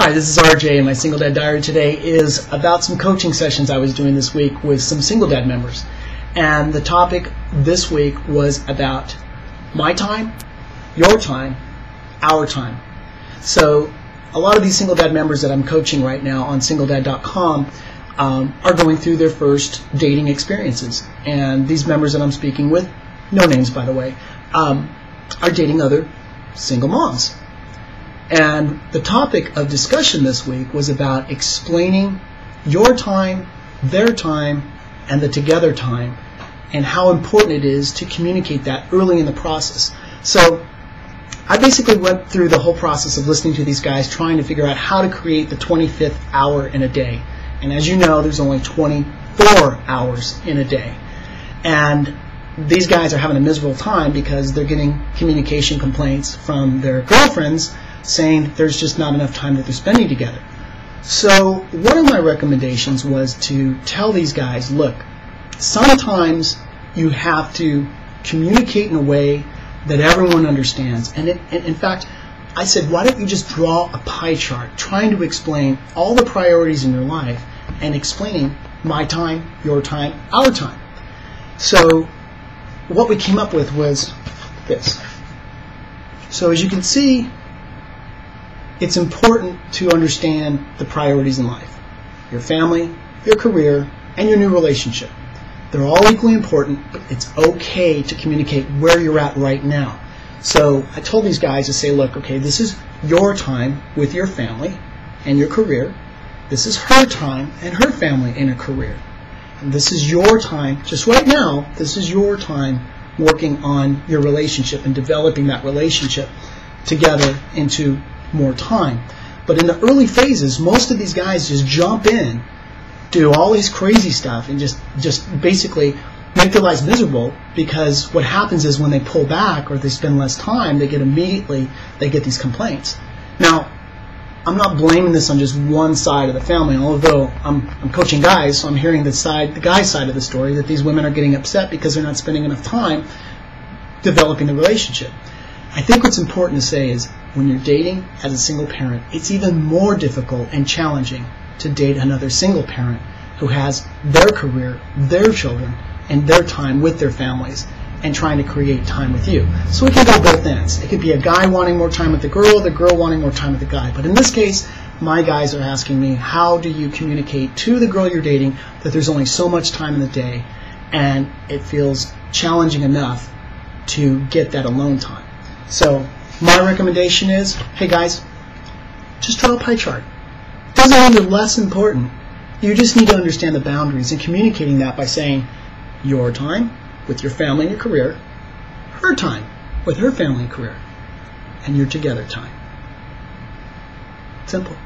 Hi, this is RJ, and my Single Dad Diary today is about some coaching sessions I was doing this week with some Single Dad members. And the topic this week was about my time, your time, our time. So a lot of these Single Dad members that I'm coaching right now on SingleDad.com are going through their first dating experiences. And these members that I'm speaking with, no names by the way, are dating other single moms. And the topic of discussion this week was about explaining your time, their time, and the together time, and how important it is to communicate that early in the process. So I basically went through the whole process of listening to these guys, trying to figure out how to create the 25th hour in a day. And as you know, there's only 24 hours in a day. And these guys are having a miserable time because they're getting communication complaints from their girlfriends saying there's just not enough time that they're spending together. So one of my recommendations was to tell these guys, look, sometimes you have to communicate in a way that everyone understands. And in fact, I said, why don't you just draw a pie chart trying to explain all the priorities in your life and explaining my time, your time, our time. So what we came up with was this. So as you can see, it's important to understand the priorities in life. Your family, your career, and your new relationship. They're all equally important, but it's okay to communicate where you're at right now. So I told these guys to say, look, okay, this is your time with your family and your career. This is her time and her family and her career. And this is your time, just right now, this is your time working on your relationship and developing that relationship together into more time. But in the early phases, most of these guys just jump in, do all this crazy stuff, and just basically make their lives miserable, because what happens is when they pull back or they spend less time, they get these complaints. Now, I'm not blaming this on just one side of the family, although I'm coaching guys, so I'm hearing the guy's side of the story, that these women are getting upset because they're not spending enough time developing the relationship. I think what's important to say is when you're dating as a single parent, it's even more difficult and challenging to date another single parent who has their career, their children, and their time with their families and trying to create time with you. So it can go both ends. It could be a guy wanting more time with the girl wanting more time with the guy. But in this case, my guys are asking me, how do you communicate to the girl you're dating that there's only so much time in the day and it feels challenging enough to get that alone time? So my recommendation is, hey guys, just draw a pie chart. Doesn't mean they're less important. You just need to understand the boundaries and communicating that by saying your time with your family and your career, her time with her family and career, and your together time. Simple.